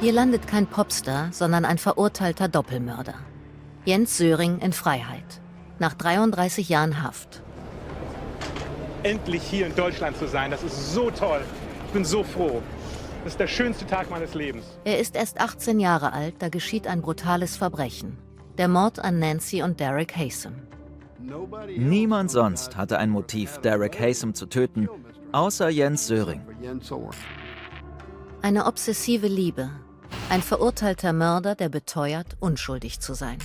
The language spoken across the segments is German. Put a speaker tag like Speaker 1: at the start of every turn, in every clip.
Speaker 1: Hier landet kein Popstar, sondern ein verurteilter Doppelmörder. Jens Söring in Freiheit. Nach 33 Jahren Haft.
Speaker 2: Endlich hier in Deutschland zu sein, das ist so toll. Ich bin so froh. Das ist der schönste Tag meines Lebens.
Speaker 1: Er ist erst 18 Jahre alt, da geschieht ein brutales Verbrechen. Der Mord an Nancy und Derek Haysom.
Speaker 3: Niemand sonst hatte ein Motiv, Derek Haysom zu töten, außer Jens Söring.
Speaker 1: Eine obsessive Liebe. Ein verurteilter Mörder, der beteuert, unschuldig zu sein.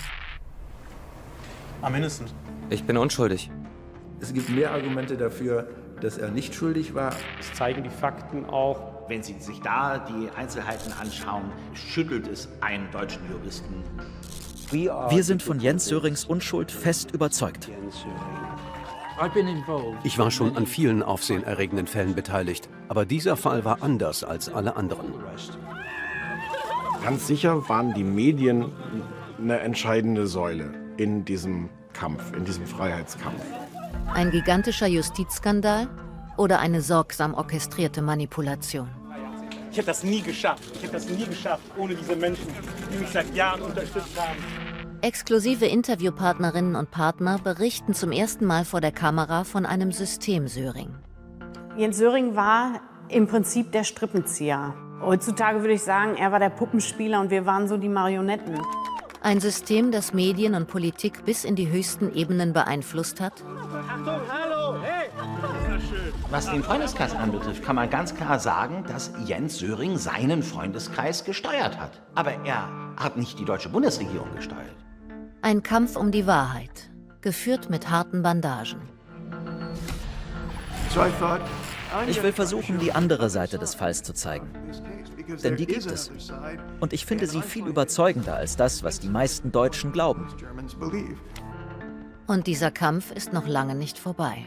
Speaker 2: I'm innocent.
Speaker 4: Ich bin unschuldig.
Speaker 5: Es gibt mehr Argumente dafür, dass er nicht schuldig war.
Speaker 2: Das zeigen die Fakten auch.
Speaker 6: Wenn Sie sich da die Einzelheiten anschauen, schüttelt es einen deutschen Juristen.
Speaker 3: Wir sind von Jens Sörings Unschuld fest überzeugt.
Speaker 7: Ich war schon an vielen aufsehenerregenden Fällen beteiligt, aber dieser Fall war anders als alle anderen.
Speaker 8: Ganz sicher waren die Medien eine entscheidende Säule in diesem Kampf, in diesem Freiheitskampf.
Speaker 1: Ein gigantischer Justizskandal oder eine sorgsam orchestrierte Manipulation?
Speaker 2: Ich hätte das nie geschafft. Ich hätte das nie geschafft ohne diese Menschen, die mich seit Jahren unterstützt haben.
Speaker 1: Exklusive Interviewpartnerinnen und Partner berichten zum ersten Mal vor der Kamera von einem System Söring.
Speaker 9: Jens Söring war im Prinzip der Strippenzieher. Heutzutage würde ich sagen, er war der Puppenspieler und wir waren so die Marionetten.
Speaker 1: Ein System, das Medien und Politik bis in die höchsten Ebenen beeinflusst hat?
Speaker 2: Achtung, hallo, hey!
Speaker 6: Was den Freundeskreis anbetrifft, kann man ganz klar sagen, dass Jens Söring seinen Freundeskreis gesteuert hat. Aber er hat nicht die deutsche Bundesregierung gesteuert.
Speaker 1: Ein Kampf um die Wahrheit, geführt mit harten Bandagen.
Speaker 3: Ich will versuchen, die andere Seite des Falls zu zeigen. Denn die gibt es. Und ich finde sie viel überzeugender als das, was die meisten Deutschen glauben.
Speaker 1: Und dieser Kampf ist noch lange nicht vorbei.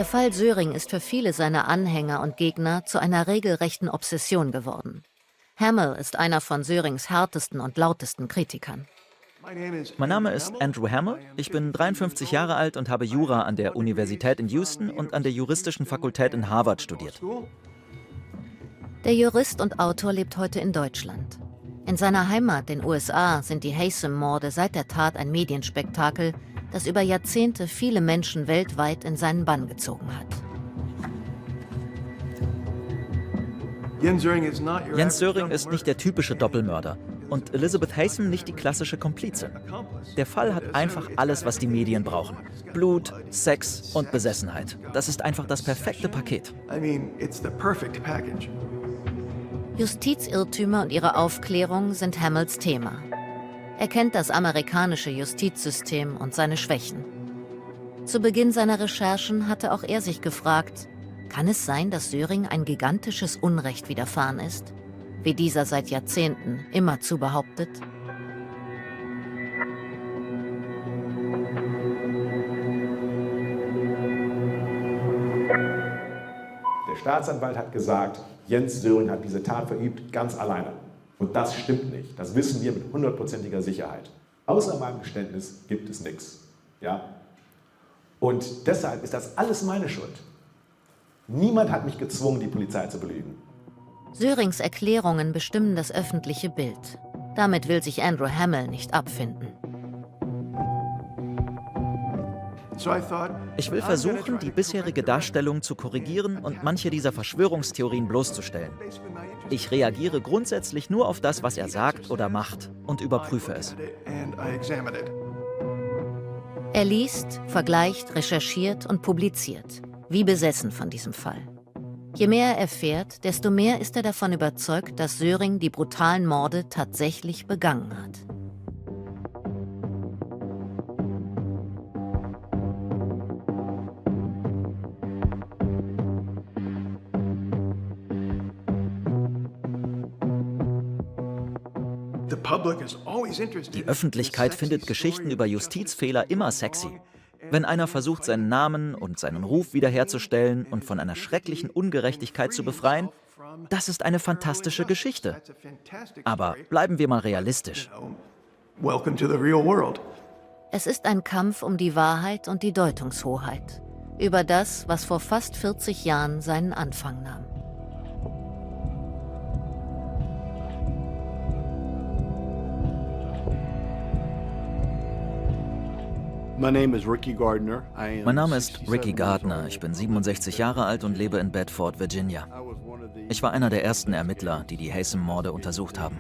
Speaker 1: Der Fall Söring ist für viele seiner Anhänger und Gegner zu einer regelrechten Obsession geworden. Hamill ist einer von Sörings härtesten und lautesten Kritikern.
Speaker 3: Mein Name ist Andrew Hamill, ich bin 53 Jahre alt und habe Jura an der Universität in Houston und an der Juristischen Fakultät in Harvard studiert.
Speaker 1: Der Jurist und Autor lebt heute in Deutschland. In seiner Heimat, den USA, sind die Haysom-Morde seit der Tat ein Medienspektakel, das über Jahrzehnte viele Menschen weltweit in seinen Bann gezogen hat.
Speaker 3: Jens Söring ist nicht der typische Doppelmörder und Elizabeth Haysom nicht die klassische Komplizin. Der Fall hat einfach alles, was die Medien brauchen. Blut, Sex und Besessenheit. Das ist einfach das perfekte Paket.
Speaker 1: Justizirrtümer und ihre Aufklärung sind Hamills Thema. Er kennt das amerikanische Justizsystem und seine Schwächen. Zu Beginn seiner Recherchen hatte auch er sich gefragt, kann es sein, dass Söring ein gigantisches Unrecht widerfahren ist, wie dieser seit Jahrzehnten immerzu behauptet?
Speaker 10: Der Staatsanwalt hat gesagt, Jens Söring hat diese Tat verübt, ganz alleine. Und das stimmt nicht. Das wissen wir mit 100%iger Sicherheit. Außer meinem Geständnis gibt es nichts. Ja? Und deshalb ist das alles meine Schuld. Niemand hat mich gezwungen, die Polizei zu belügen.
Speaker 1: Sörings Erklärungen bestimmen das öffentliche Bild. Damit will sich Andrew Hamill nicht abfinden.
Speaker 3: Ich will versuchen, die bisherige Darstellung zu korrigieren und manche dieser Verschwörungstheorien bloßzustellen. Ich reagiere grundsätzlich nur auf das, was er sagt oder macht und überprüfe es.
Speaker 1: Er liest, vergleicht, recherchiert und publiziert, wie besessen von diesem Fall. Je mehr er erfährt, desto mehr ist er davon überzeugt, dass Söring die brutalen Morde tatsächlich begangen hat.
Speaker 3: Die Öffentlichkeit findet Geschichten über Justizfehler immer sexy. Wenn einer versucht, seinen Namen und seinen Ruf wiederherzustellen und von einer schrecklichen Ungerechtigkeit zu befreien, das ist eine fantastische Geschichte. Aber bleiben wir mal realistisch.
Speaker 1: Es ist ein Kampf um die Wahrheit und die Deutungshoheit. Über das, was vor fast 40 Jahren seinen Anfang nahm.
Speaker 3: Mein Name ist Ricky Gardner. Ich bin 67 Jahre alt und lebe in Bedford, Virginia. Ich war einer der ersten Ermittler, die die Haysom-Morde untersucht haben.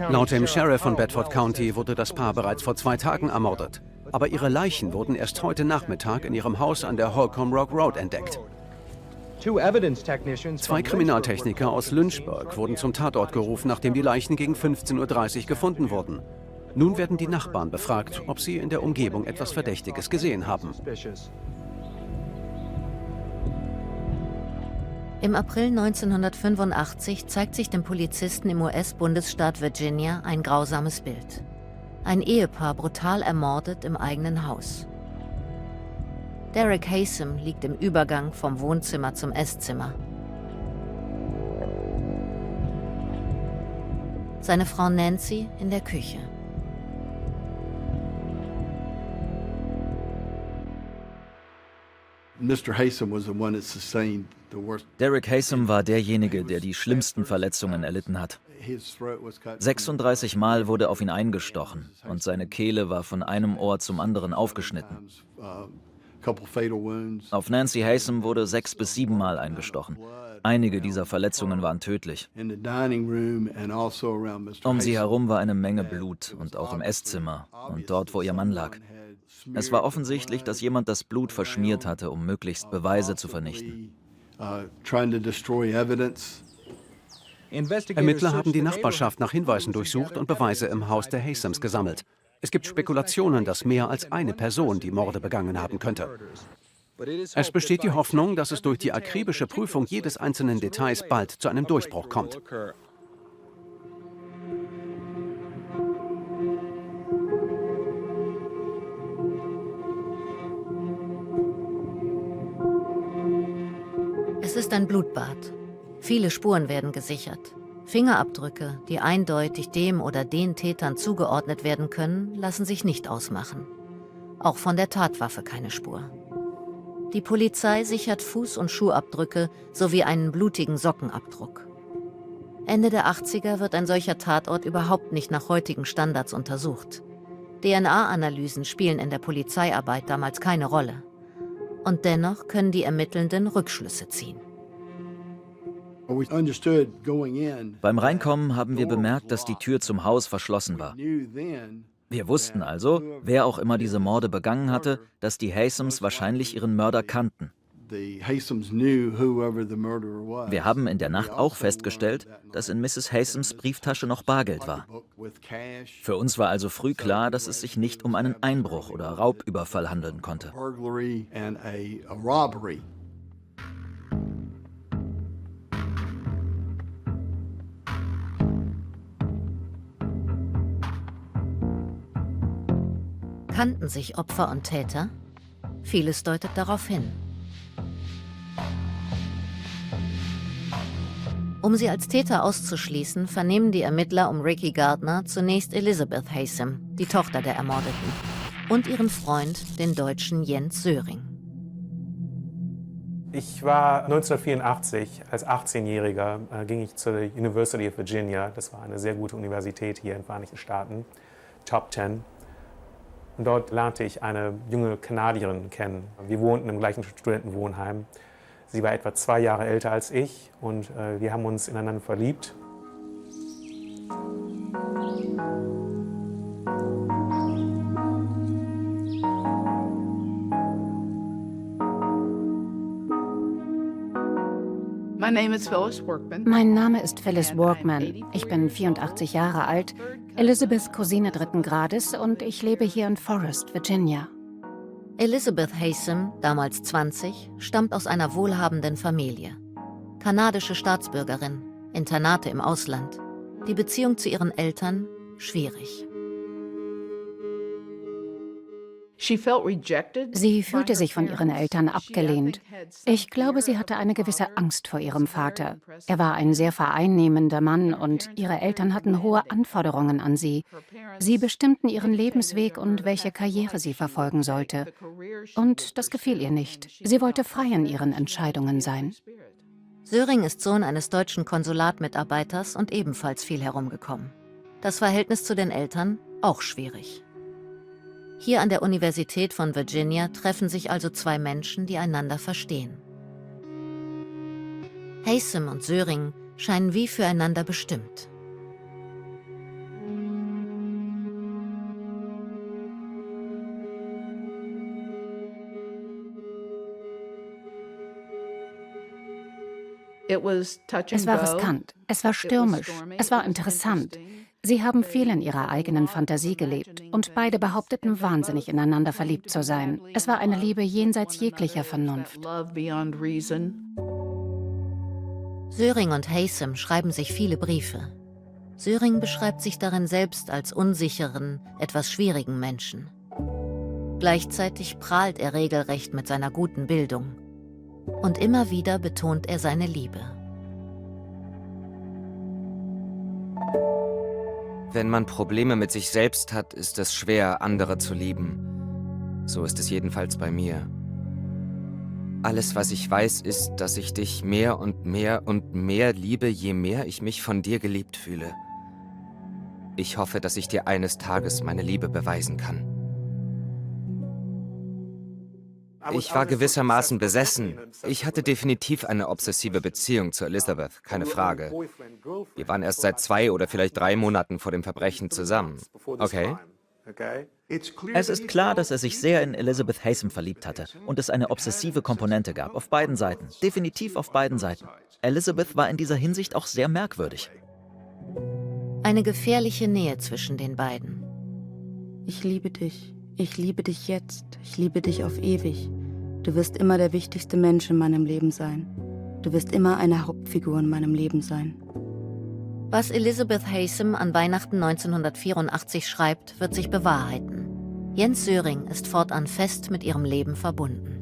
Speaker 7: Laut dem Sheriff von Bedford County wurde das Paar bereits vor 2 Tagen ermordet. Aber ihre Leichen wurden erst heute Nachmittag in ihrem Haus an der Holcomb Rock Road entdeckt. 2 Kriminaltechniker aus Lynchburg wurden zum Tatort gerufen, nachdem die Leichen gegen 15:30 Uhr gefunden wurden. Nun werden die Nachbarn befragt, ob sie in der Umgebung etwas Verdächtiges gesehen haben.
Speaker 1: Im April 1985 zeigt sich dem Polizisten im US-Bundesstaat Virginia ein grausames Bild. Ein Ehepaar brutal ermordet im eigenen Haus. Derek Haysom liegt im Übergang vom Wohnzimmer zum Esszimmer. Seine Frau Nancy in der Küche.
Speaker 3: Derek Haysom war derjenige, der die schlimmsten Verletzungen erlitten hat. 36 Mal wurde auf ihn eingestochen und seine Kehle war von einem Ohr zum anderen aufgeschnitten. Auf Nancy Haysom wurde 6 bis 7 Mal eingestochen. Einige dieser Verletzungen waren tödlich. Um sie herum war eine Menge Blut und auch im Esszimmer und dort, wo ihr Mann lag. Es war offensichtlich, dass jemand das Blut verschmiert hatte, um möglichst Beweise zu vernichten.
Speaker 7: Ermittler haben die Nachbarschaft nach Hinweisen durchsucht und Beweise im Haus der Haysoms gesammelt. Es gibt Spekulationen, dass mehr als eine Person die Morde begangen haben könnte. Es besteht die Hoffnung, dass es durch die akribische Prüfung jedes einzelnen Details bald zu einem Durchbruch kommt.
Speaker 1: Es ist ein Blutbad. Viele Spuren werden gesichert. Fingerabdrücke, die eindeutig dem oder den Tätern zugeordnet werden können, lassen sich nicht ausmachen. Auch von der Tatwaffe keine Spur. Die Polizei sichert Fuß- und Schuhabdrücke sowie einen blutigen Sockenabdruck. Ende der 80er wird ein solcher Tatort überhaupt nicht nach heutigen Standards untersucht. DNA-Analysen spielen in der Polizeiarbeit damals keine Rolle. Und dennoch können die Ermittelnden Rückschlüsse ziehen.
Speaker 3: Beim Reinkommen haben wir bemerkt, dass die Tür zum Haus verschlossen war. Wir wussten also, wer auch immer diese Morde begangen hatte, dass die Haysoms wahrscheinlich ihren Mörder kannten. Wir haben in der Nacht auch festgestellt, dass in Mrs. Haysoms Brieftasche noch Bargeld war. Für uns war also früh klar, dass es sich nicht um einen Einbruch oder Raubüberfall handeln konnte.
Speaker 1: Kannten sich Opfer und Täter? Vieles deutet darauf hin. Um sie als Täter auszuschließen, vernehmen die Ermittler um Ricky Gardner zunächst Elizabeth Haysom, die Tochter der Ermordeten, und ihren Freund, den Deutschen Jens Söring.
Speaker 2: Ich war 1984, als 18-Jähriger, ging ich zur University of Virginia. Das war eine sehr gute Universität hier in den Vereinigten Staaten, Top 10. Und dort lernte ich eine junge Kanadierin kennen. Wir wohnten im gleichen Studentenwohnheim. Sie war etwa 2 Jahre älter als ich und wir haben uns ineinander verliebt.
Speaker 4: Mein Name ist Phyllis Workman. Ich bin 84 Jahre alt, Elizabeths Cousine 3. Grades und ich lebe hier in Forest, Virginia.
Speaker 1: Elizabeth Haysom, damals 20, stammt aus einer wohlhabenden Familie. Kanadische Staatsbürgerin, Internate im Ausland. Die Beziehung zu ihren Eltern schwierig.
Speaker 4: Sie fühlte sich von ihren Eltern abgelehnt. Ich glaube, sie hatte eine gewisse Angst vor ihrem Vater. Er war ein sehr vereinnehmender Mann und ihre Eltern hatten hohe Anforderungen an sie. Sie bestimmten ihren Lebensweg und welche Karriere sie verfolgen sollte. Und das gefiel ihr nicht. Sie wollte frei in ihren Entscheidungen sein.
Speaker 1: Söring ist Sohn eines deutschen Konsulatmitarbeiters und ebenfalls viel herumgekommen. Das Verhältnis zu den Eltern auch schwierig. Hier an der Universität von Virginia treffen sich also zwei Menschen, die einander verstehen. Haysom und Söring scheinen wie füreinander bestimmt.
Speaker 4: Es war riskant, es war stürmisch, es war interessant. Sie haben viel in ihrer eigenen Fantasie gelebt und beide behaupteten, wahnsinnig ineinander verliebt zu sein. Es war eine Liebe jenseits jeglicher Vernunft.
Speaker 1: Söring und Haysom schreiben sich viele Briefe. Söring beschreibt sich darin selbst als unsicheren, etwas schwierigen Menschen. Gleichzeitig prahlt er regelrecht mit seiner guten Bildung. Und immer wieder betont er seine Liebe.
Speaker 11: Wenn man Probleme mit sich selbst hat, ist es schwer, andere zu lieben. So ist es jedenfalls bei mir. Alles, was ich weiß, ist, dass ich dich mehr und mehr und mehr liebe, je mehr ich mich von dir geliebt fühle. Ich hoffe, dass ich dir eines Tages meine Liebe beweisen kann. Ich war gewissermaßen besessen. Ich hatte definitiv eine obsessive Beziehung zu Elizabeth, keine Frage. Wir waren erst seit 2 oder vielleicht 3 Monaten vor dem Verbrechen zusammen. Okay?
Speaker 3: Es ist klar, dass er sich sehr in Elizabeth Haysom verliebt hatte und es eine obsessive Komponente gab, auf beiden Seiten. Definitiv auf beiden Seiten. Elizabeth war in dieser Hinsicht auch sehr merkwürdig.
Speaker 1: Eine gefährliche Nähe zwischen den beiden.
Speaker 12: Ich liebe dich. Ich liebe dich jetzt. Ich liebe dich auf ewig. Du wirst immer der wichtigste Mensch in meinem Leben sein. Du wirst immer eine Hauptfigur in meinem Leben sein.
Speaker 1: Was Elizabeth Haysom an Weihnachten 1984 schreibt, wird sich bewahrheiten. Jens Söring ist fortan fest mit ihrem Leben verbunden.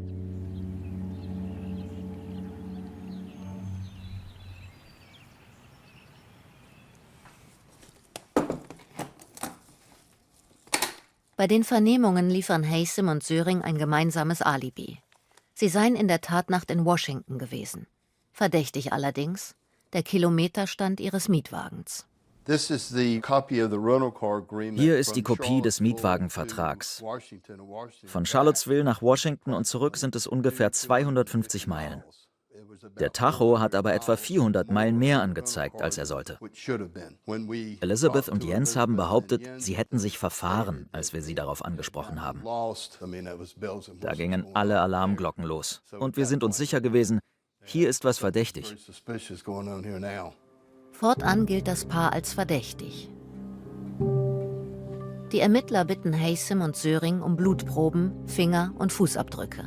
Speaker 1: Bei den Vernehmungen liefern Haysom und Söring ein gemeinsames Alibi. Sie seien in der Tatnacht in Washington gewesen. Verdächtig allerdings der Kilometerstand ihres Mietwagens.
Speaker 3: Hier ist die Kopie des Mietwagenvertrags. Von Charlottesville nach Washington und zurück sind es ungefähr 250 Meilen. Der Tacho hat aber etwa 400 Meilen mehr angezeigt, als er sollte. Elizabeth und Jens haben behauptet, sie hätten sich verfahren, als wir sie darauf angesprochen haben. Da gingen alle Alarmglocken los. Und wir sind uns sicher gewesen, hier ist was verdächtig.
Speaker 1: Fortan gilt das Paar als verdächtig. Die Ermittler bitten Haysom und Söring um Blutproben, Finger- und Fußabdrücke.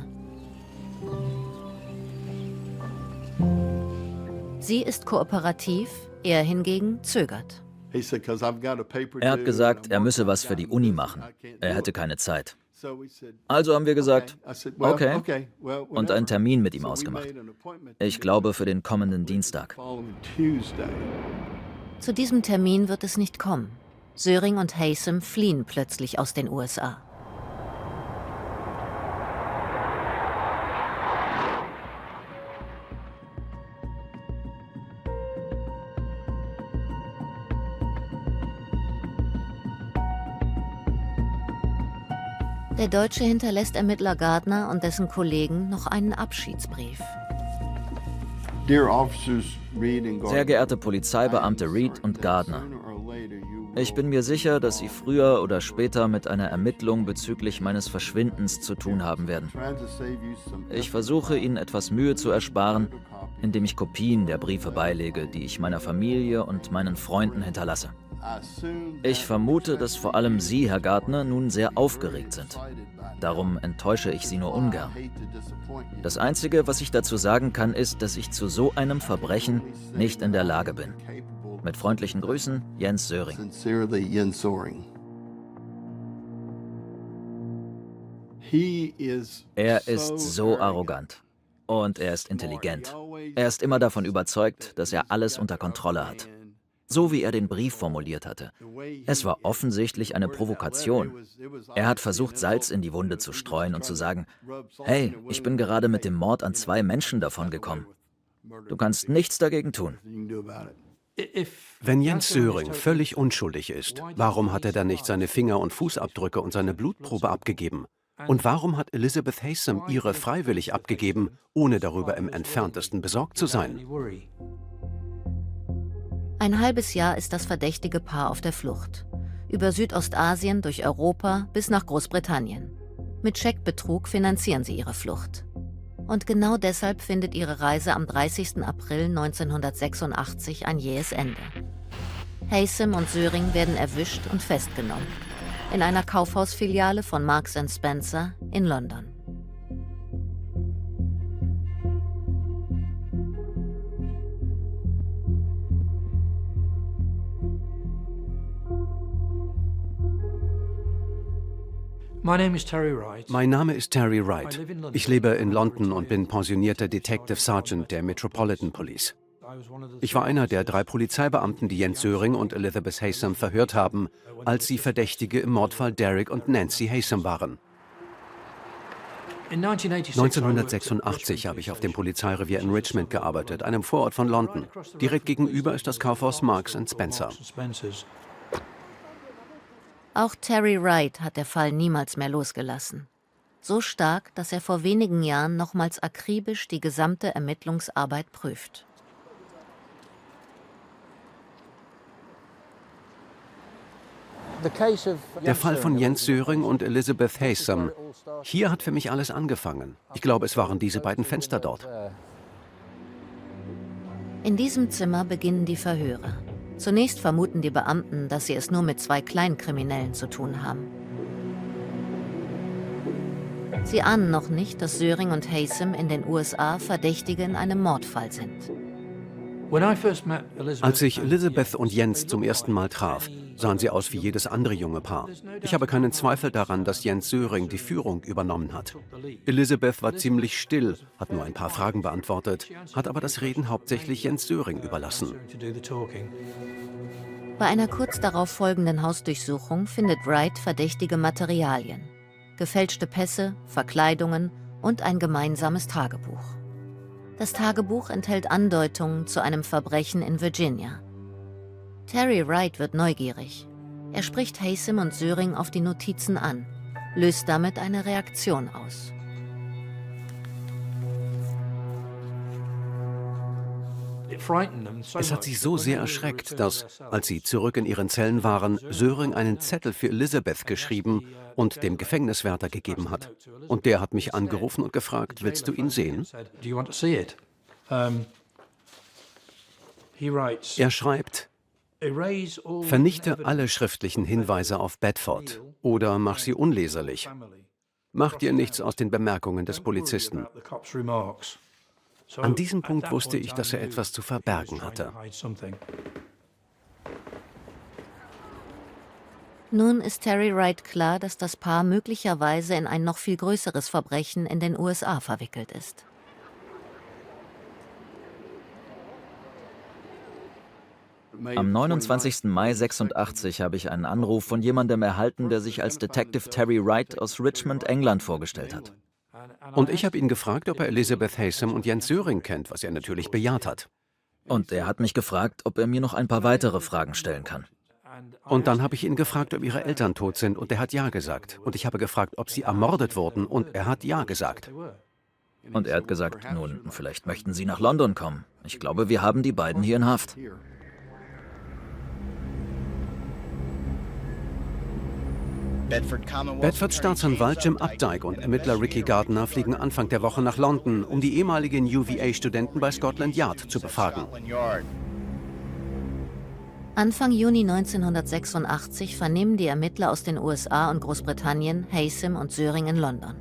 Speaker 1: Sie ist kooperativ, er hingegen zögert.
Speaker 3: Er hat gesagt, er müsse was für die Uni machen. Er hätte keine Zeit. Also haben wir gesagt, okay, und einen Termin mit ihm ausgemacht. Ich glaube für den kommenden Dienstag.
Speaker 1: Zu diesem Termin wird es nicht kommen. Söring und Haysom fliehen plötzlich aus den USA. Der Deutsche hinterlässt Ermittler Gardner und dessen Kollegen noch einen Abschiedsbrief.
Speaker 3: Sehr geehrte Polizeibeamte Reed und Gardner, ich bin mir sicher, dass Sie früher oder später mit einer Ermittlung bezüglich meines Verschwindens zu tun haben werden. Ich versuche, Ihnen etwas Mühe zu ersparen, indem ich Kopien der Briefe beilege, die ich meiner Familie und meinen Freunden hinterlasse. Ich vermute, dass vor allem Sie, Herr Gardner, nun sehr aufgeregt sind. Darum enttäusche ich Sie nur ungern. Das Einzige, was ich dazu sagen kann, ist, dass ich zu so einem Verbrechen nicht in der Lage bin. Mit freundlichen Grüßen, Jens Söring. Er ist so arrogant. Und er ist intelligent. Er ist immer davon überzeugt, dass er alles unter Kontrolle hat. So wie er den Brief formuliert hatte. Es war offensichtlich eine Provokation. Er hat versucht, Salz in die Wunde zu streuen und zu sagen, hey, ich bin gerade mit dem Mord an 2 Menschen davongekommen. Du kannst nichts dagegen tun.
Speaker 7: Wenn Jens Söring völlig unschuldig ist, warum hat er dann nicht seine Finger- und Fußabdrücke und seine Blutprobe abgegeben? Und warum hat Elizabeth Haysom ihre freiwillig abgegeben, ohne darüber im entferntesten besorgt zu sein?
Speaker 1: Ein halbes Jahr ist das verdächtige Paar auf der Flucht. Über Südostasien, durch Europa bis nach Großbritannien. Mit Scheckbetrug finanzieren sie ihre Flucht. Und genau deshalb findet ihre Reise am 30. April 1986 ein jähes Ende. Haysom und Söring werden erwischt und festgenommen. In einer Kaufhausfiliale von Marks & Spencer in London.
Speaker 7: Mein Name ist Terry Wright. Ich lebe in London und bin pensionierter Detective Sergeant der Metropolitan Police. Ich war einer der 3 Polizeibeamten, die Jens Söring und Elizabeth Haysom verhört haben, als sie Verdächtige im Mordfall Derek und Nancy Haysom waren. 1986 habe ich auf dem Polizeirevier in Richmond gearbeitet, einem Vorort von London. Direkt gegenüber ist das Kaufhaus Marks & Spencer.
Speaker 1: Auch Terry Wright hat der Fall niemals mehr losgelassen. So stark, dass er vor wenigen Jahren nochmals akribisch die gesamte Ermittlungsarbeit prüft.
Speaker 7: Der Fall von Jens Söring und Elizabeth Haysom. Hier hat für mich alles angefangen. Ich glaube, es waren diese beiden Fenster dort.
Speaker 1: In diesem Zimmer beginnen die Verhöre. Zunächst vermuten die Beamten, dass sie es nur mit 2 Kleinkriminellen zu tun haben. Sie ahnen noch nicht, dass Söring und Haysom in den USA Verdächtige in einem Mordfall sind.
Speaker 7: Als ich Elizabeth und Jens zum ersten Mal traf, sahen sie aus wie jedes andere junge Paar. Ich habe keinen Zweifel daran, dass Jens Söring die Führung übernommen hat. Elizabeth war ziemlich still, hat nur ein paar Fragen beantwortet, hat aber das Reden hauptsächlich Jens Söring überlassen.
Speaker 1: Bei einer kurz darauf folgenden Hausdurchsuchung findet Wright verdächtige Materialien. Gefälschte Pässe, Verkleidungen und ein gemeinsames Tagebuch. Das Tagebuch enthält Andeutungen zu einem Verbrechen in Virginia. Terry Wright wird neugierig. Er spricht Haysom und Söring auf die Notizen an, löst damit eine Reaktion aus.
Speaker 7: Es hat sie so sehr erschreckt, dass, als sie zurück in ihren Zellen waren, Söring einen Zettel für Elizabeth geschrieben und dem Gefängniswärter gegeben hat. Und der hat mich angerufen und gefragt, willst du ihn sehen? Er schreibt, vernichte alle schriftlichen Hinweise auf Bedford oder mach sie unleserlich. Mach dir nichts aus den Bemerkungen des Polizisten. An diesem Punkt wusste ich, dass er etwas zu verbergen hatte.
Speaker 1: Nun ist Terry Wright klar, dass das Paar möglicherweise in ein noch viel größeres Verbrechen in den USA verwickelt ist.
Speaker 3: Am 29. Mai 86 habe ich einen Anruf von jemandem erhalten, der sich als Detective Terry Wright aus Richmond, England, vorgestellt hat.
Speaker 7: Und ich habe ihn gefragt, ob er Elizabeth Haysom und Jens Söring kennt, was er natürlich bejaht hat.
Speaker 3: Und er hat mich gefragt, ob er mir noch ein paar weitere Fragen stellen kann.
Speaker 7: Und dann habe ich ihn gefragt, ob ihre Eltern tot sind, und er hat ja gesagt. Und ich habe gefragt, ob sie ermordet wurden, und er hat ja gesagt.
Speaker 3: Und er hat gesagt, nun, vielleicht möchten Sie nach London kommen. Ich glaube, wir haben die beiden hier in Haft.
Speaker 7: Bedfords Staatsanwalt Jim Updike und Ermittler Ricky Gardner fliegen Anfang der Woche nach London, um die ehemaligen UVA-Studenten bei Scotland Yard zu befragen.
Speaker 1: Anfang Juni 1986 vernehmen die Ermittler aus den USA und Großbritannien Haysom und Söring in London.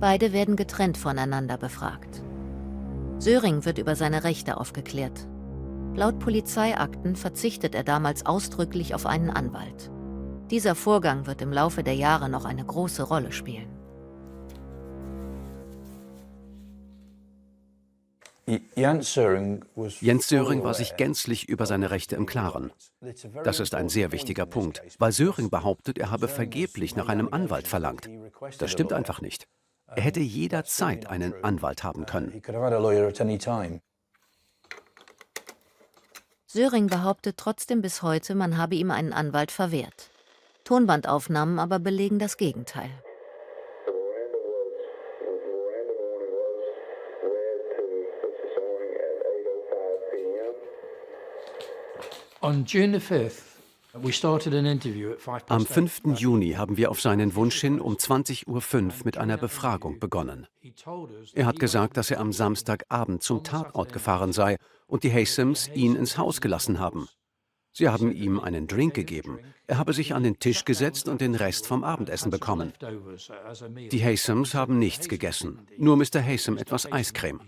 Speaker 1: Beide werden getrennt voneinander befragt. Söring wird über seine Rechte aufgeklärt. Laut Polizeiakten verzichtet er damals ausdrücklich auf einen Anwalt. Dieser Vorgang wird im Laufe der Jahre noch eine große Rolle spielen.
Speaker 7: Jens Söring war sich gänzlich über seine Rechte im Klaren. Das ist ein sehr wichtiger Punkt, weil Söring behauptet, er habe vergeblich nach einem Anwalt verlangt. Das stimmt einfach nicht. Er hätte jederzeit einen Anwalt haben können.
Speaker 1: Söring behauptet trotzdem bis heute, man habe ihm einen Anwalt verwehrt. Tonbandaufnahmen aber belegen das Gegenteil.
Speaker 7: Am 5. Juni haben wir auf seinen Wunsch hin um 20:05 Uhr mit einer Befragung begonnen. Er hat gesagt, dass er am Samstagabend zum Tatort gefahren sei und die Haysoms ihn ins Haus gelassen haben. Sie haben ihm einen Drink gegeben. Er habe sich an den Tisch gesetzt und den Rest vom Abendessen bekommen. Die Haysoms haben nichts gegessen, nur Mr. Haysom etwas Eiscreme.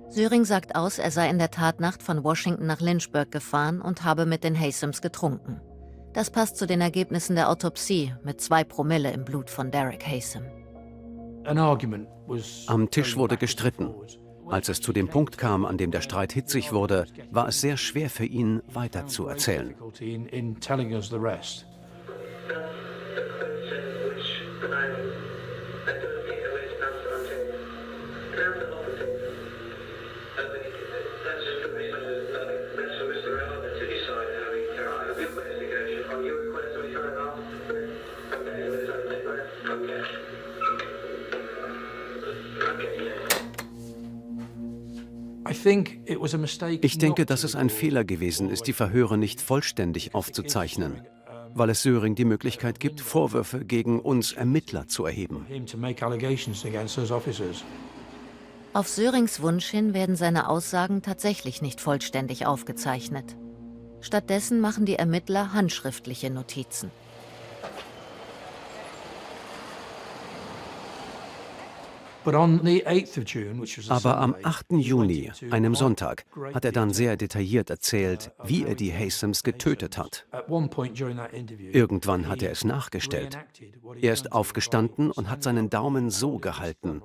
Speaker 1: Söring sagt aus, er sei in der Tatnacht von Washington nach Lynchburg gefahren und habe mit den Haysoms getrunken. Das passt zu den Ergebnissen der Autopsie mit 2 Promille im Blut von Derek Haysom.
Speaker 7: Am Tisch wurde gestritten. Als es zu dem Punkt kam, an dem der Streit hitzig wurde, war es sehr schwer für ihn, weiter zu erzählen. Ich denke, dass es ein Fehler gewesen ist, die Verhöre nicht vollständig aufzuzeichnen, weil es Söring die Möglichkeit gibt, Vorwürfe gegen uns Ermittler zu erheben.
Speaker 1: Auf Sörings Wunsch hin werden seine Aussagen tatsächlich nicht vollständig aufgezeichnet. Stattdessen machen die Ermittler handschriftliche Notizen.
Speaker 7: Aber am 8. Juni, einem Sonntag, hat er dann sehr detailliert erzählt, wie er die Haysoms getötet hat. Irgendwann hat er es nachgestellt. Er ist aufgestanden und hat seinen Daumen so gehalten.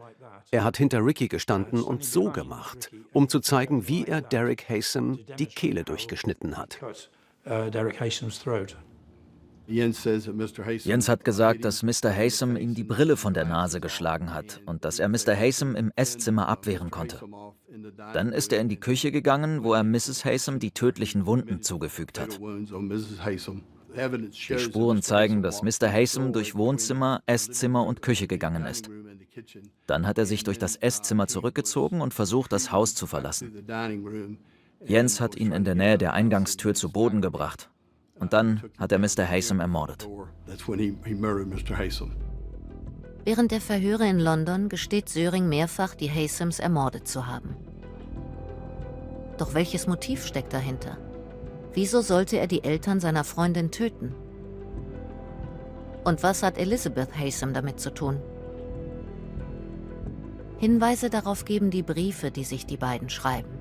Speaker 7: Er hat hinter Ricky gestanden und so gemacht, um zu zeigen, wie er Derek Haysom die Kehle durchgeschnitten hat.
Speaker 3: Jens hat gesagt, dass Mr. Haysom ihm die Brille von der Nase geschlagen hat und dass er Mr. Haysom im Esszimmer abwehren konnte. Dann ist er in die Küche gegangen, wo er Mrs. Haysom die tödlichen Wunden zugefügt hat. Die Spuren zeigen, dass Mr. Haysom durch Wohnzimmer, Esszimmer und Küche gegangen ist. Dann hat er sich durch das Esszimmer zurückgezogen und versucht, das Haus zu verlassen. Jens hat ihn in der Nähe der Eingangstür zu Boden gebracht. Und dann hat er Mr. Haysom ermordet.
Speaker 1: Während der Verhöre in London gesteht Söring mehrfach, die Haysoms ermordet zu haben. Doch welches Motiv steckt dahinter? Wieso sollte er die Eltern seiner Freundin töten? Und was hat Elizabeth Haysom damit zu tun? Hinweise darauf geben die Briefe, die sich die beiden schreiben.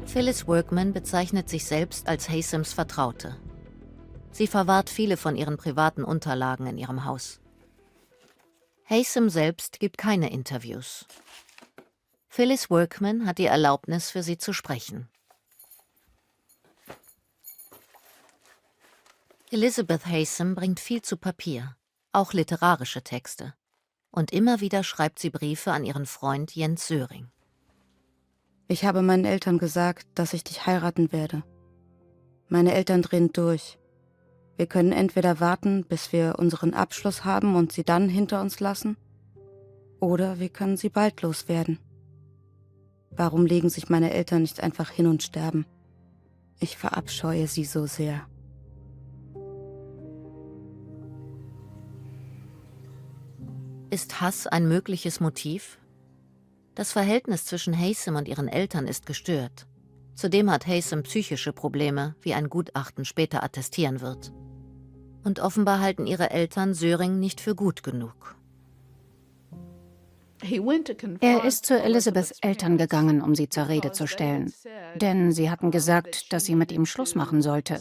Speaker 1: Phyllis Workman bezeichnet sich selbst als Haysoms Vertraute. Sie verwahrt viele von ihren privaten Unterlagen in ihrem Haus. Haysom selbst gibt keine Interviews. Phyllis Workman hat die Erlaubnis, für sie zu sprechen. Elizabeth Haysom bringt viel zu Papier, auch literarische Texte. Und immer wieder schreibt sie Briefe an ihren Freund Jens Söring.
Speaker 12: Ich habe meinen Eltern gesagt, dass ich dich heiraten werde. Meine Eltern drehen durch. Wir können entweder warten, bis wir unseren Abschluss haben und sie dann hinter uns lassen, oder wir können sie bald loswerden. Warum legen sich meine Eltern nicht einfach hin und sterben? Ich verabscheue sie so sehr.
Speaker 1: Ist Hass ein mögliches Motiv? Das Verhältnis zwischen Haysom und ihren Eltern ist gestört. Zudem hat Haysom psychische Probleme, wie ein Gutachten später attestieren wird. Und offenbar halten ihre Eltern Söring nicht für gut genug.
Speaker 4: Er ist zu Elizabeths Eltern gegangen, um sie zur Rede zu stellen. Denn sie hatten gesagt, dass sie mit ihm Schluss machen sollte.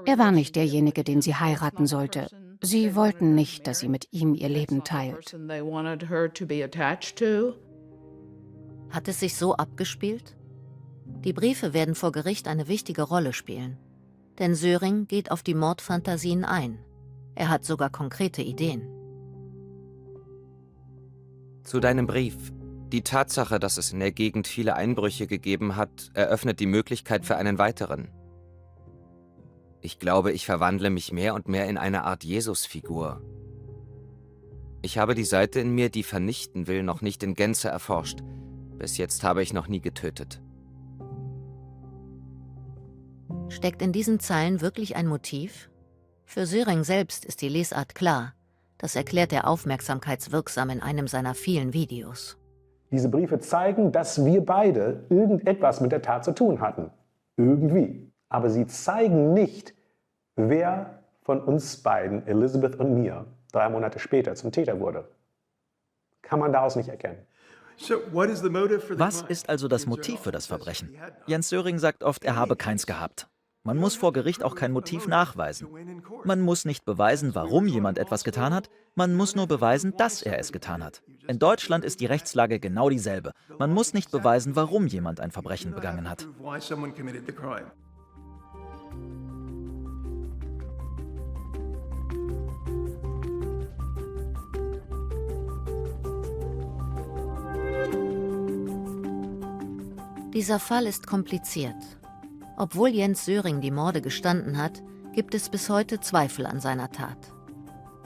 Speaker 4: Er war nicht derjenige, den sie heiraten sollte. Sie wollten nicht, dass sie mit ihm ihr Leben teilt.
Speaker 1: Hat es sich so abgespielt? Die Briefe werden vor Gericht eine wichtige Rolle spielen. Denn Söring geht auf die Mordfantasien ein. Er hat sogar konkrete Ideen.
Speaker 11: Zu deinem Brief. Die Tatsache, dass es in der Gegend viele Einbrüche gegeben hat, eröffnet die Möglichkeit für einen weiteren. Ich glaube, ich verwandle mich mehr und mehr in eine Art Jesus-Figur. Ich habe die Seite in mir, die vernichten will, noch nicht in Gänze erforscht. Bis jetzt habe ich noch nie getötet.
Speaker 1: Steckt in diesen Zeilen wirklich ein Motiv? Für Söring selbst ist die Lesart klar. Das erklärt er aufmerksamkeitswirksam in einem seiner vielen Videos.
Speaker 10: Diese Briefe zeigen, dass wir beide irgendetwas mit der Tat zu tun hatten. Irgendwie. Aber sie zeigen nicht, wer von uns beiden, Elizabeth und mir, 3 Monate später zum Täter wurde. Kann man daraus nicht erkennen.
Speaker 3: Was ist also das Motiv für das Verbrechen? Jens Söring sagt oft, er habe keins gehabt. Man muss vor Gericht auch kein Motiv nachweisen. Man muss nicht beweisen, warum jemand etwas getan hat, man muss nur beweisen, dass er es getan hat. In Deutschland ist die Rechtslage genau dieselbe. Man muss nicht beweisen, warum jemand ein Verbrechen begangen hat.
Speaker 1: Dieser Fall ist kompliziert. Obwohl Jens Söring die Morde gestanden hat, gibt es bis heute Zweifel an seiner Tat.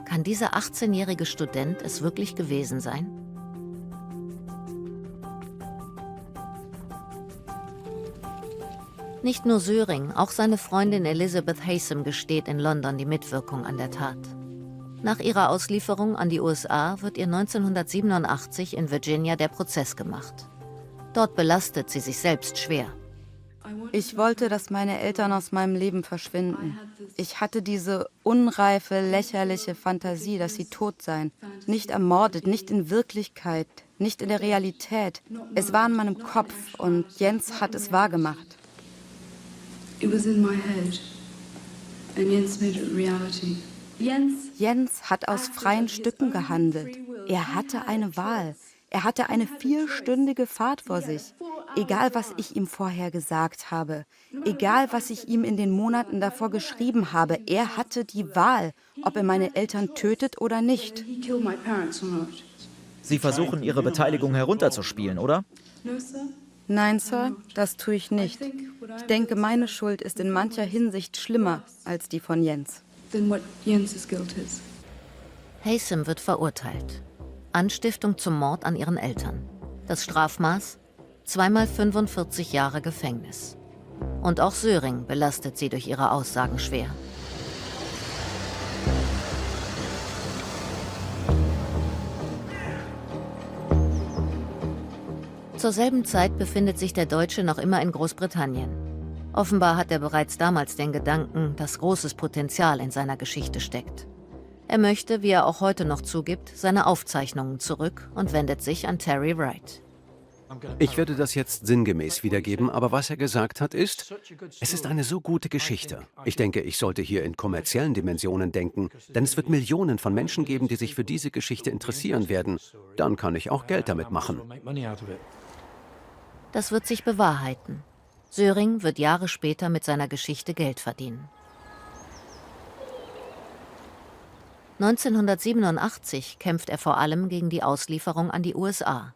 Speaker 1: Kann dieser 18-jährige Student es wirklich gewesen sein? Nicht nur Söring, auch seine Freundin Elizabeth Haysom gesteht in London die Mitwirkung an der Tat. Nach ihrer Auslieferung an die USA wird ihr 1987 in Virginia der Prozess gemacht. Dort belastet sie sich selbst schwer.
Speaker 12: Ich wollte, dass meine Eltern aus meinem Leben verschwinden. Ich hatte diese unreife, lächerliche Fantasie, dass sie tot seien. Nicht ermordet, nicht in Wirklichkeit, nicht in der Realität. Es war in meinem Kopf und Jens hat es wahrgemacht. Jens hat aus freien Stücken gehandelt. Er hatte eine Wahl. Er hatte eine 4-stündige Fahrt vor sich. Egal, was ich ihm vorher gesagt habe, egal, was ich ihm in den Monaten davor geschrieben habe, er hatte die Wahl, ob er meine Eltern tötet oder nicht.
Speaker 3: Sie versuchen, Ihre Beteiligung herunterzuspielen, oder?
Speaker 12: Nein, Sir, das tue ich nicht. Ich denke, meine Schuld ist in mancher Hinsicht schlimmer als die von Jens.
Speaker 1: Haysom wird verurteilt. Anstiftung zum Mord an ihren Eltern. Das Strafmaß? 2 x 45 Jahre Gefängnis. Und auch Söring belastet sie durch ihre Aussagen schwer. Zur selben Zeit befindet sich der Deutsche noch immer in Großbritannien. Offenbar hat er bereits damals den Gedanken, dass großes Potenzial in seiner Geschichte steckt. Er möchte, wie er auch heute noch zugibt, seine Aufzeichnungen zurück und wendet sich an Terry Wright.
Speaker 7: Ich werde das jetzt sinngemäß wiedergeben, aber was er gesagt hat ist, es ist eine so gute Geschichte. Ich denke, ich sollte hier in kommerziellen Dimensionen denken, denn es wird Millionen von Menschen geben, die sich für diese Geschichte interessieren werden. Dann kann ich auch Geld damit machen.
Speaker 1: Das wird sich bewahrheiten. Söring wird Jahre später mit seiner Geschichte Geld verdienen. 1987 kämpft er vor allem gegen die Auslieferung an die USA.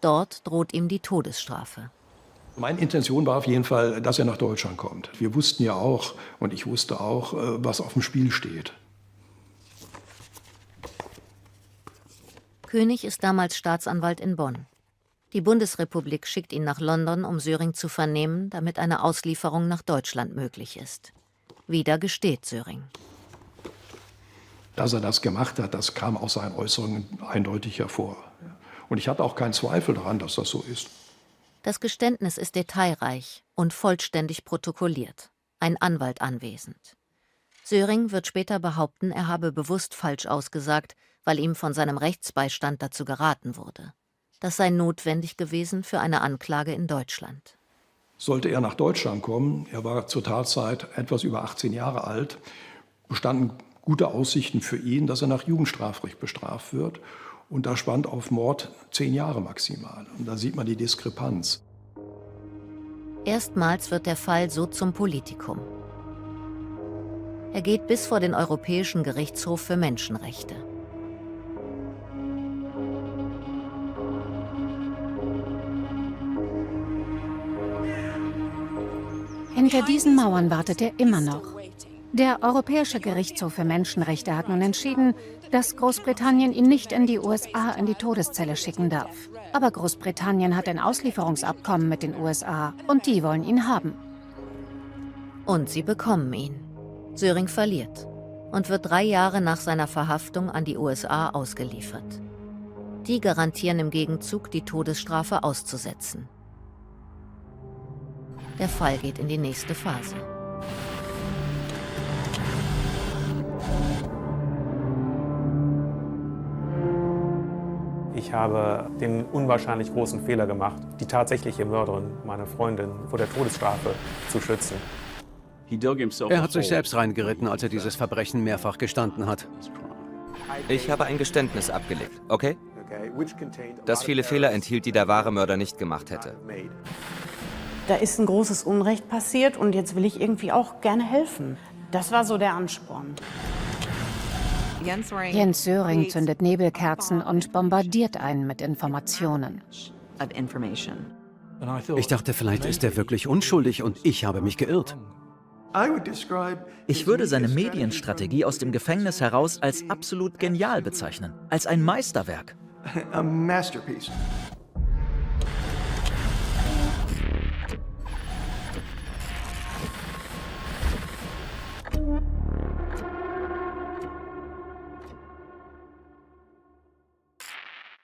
Speaker 1: Dort droht ihm die Todesstrafe.
Speaker 5: Meine Intention war auf jeden Fall, dass er nach Deutschland kommt. Wir wussten ja auch, und ich wusste auch, was auf dem Spiel steht.
Speaker 1: König ist damals Staatsanwalt in Bonn. Die Bundesrepublik schickt ihn nach London, um Söring zu vernehmen, damit eine Auslieferung nach Deutschland möglich ist. Wieder gesteht Söring.
Speaker 5: Dass er das gemacht hat, das kam aus seinen Äußerungen eindeutig hervor. Und ich hatte auch keinen Zweifel daran, dass das so ist.
Speaker 1: Das Geständnis ist detailreich und vollständig protokolliert. Ein Anwalt anwesend. Söring wird später behaupten, er habe bewusst falsch ausgesagt, weil ihm von seinem Rechtsbeistand dazu geraten wurde. Das sei notwendig gewesen für eine Anklage in Deutschland.
Speaker 5: Sollte er nach Deutschland kommen, er war zur Tatzeit etwas über 18 Jahre alt, bestanden gute Aussichten für ihn, dass er nach Jugendstrafrecht bestraft wird. Und da stand auf Mord 10 Jahre maximal. Und da sieht man die Diskrepanz.
Speaker 1: Erstmals wird der Fall so zum Politikum. Er geht bis vor den Europäischen Gerichtshof für Menschenrechte.
Speaker 4: Hinter diesen Mauern wartet er immer noch. Der Europäische Gerichtshof für Menschenrechte hat nun entschieden, dass Großbritannien ihn nicht in die USA in die Todeszelle schicken darf. Aber Großbritannien hat ein Auslieferungsabkommen mit den USA und die wollen ihn haben.
Speaker 1: Und sie bekommen ihn. Söring verliert und wird 3 Jahre nach seiner Verhaftung an die USA ausgeliefert. Die garantieren im Gegenzug, die Todesstrafe auszusetzen. Der Fall geht in die nächste Phase.
Speaker 2: Ich habe den unwahrscheinlich großen Fehler gemacht, die tatsächliche Mörderin, meine Freundin, vor der Todesstrafe zu schützen.
Speaker 7: Er hat sich selbst reingeritten, als er dieses Verbrechen mehrfach gestanden hat.
Speaker 11: Ich habe ein Geständnis abgelegt, okay? Das viele Fehler enthielt, die der wahre Mörder nicht gemacht hätte.
Speaker 9: Da ist ein großes Unrecht passiert und jetzt will ich irgendwie auch gerne helfen. Das war so der Ansporn.
Speaker 4: Jens Söring zündet Nebelkerzen und bombardiert einen mit Informationen.
Speaker 7: Ich dachte, vielleicht ist er wirklich unschuldig und ich habe mich geirrt.
Speaker 3: Ich würde seine Medienstrategie aus dem Gefängnis heraus als absolut genial bezeichnen, als ein Meisterwerk.
Speaker 5: A masterpiece.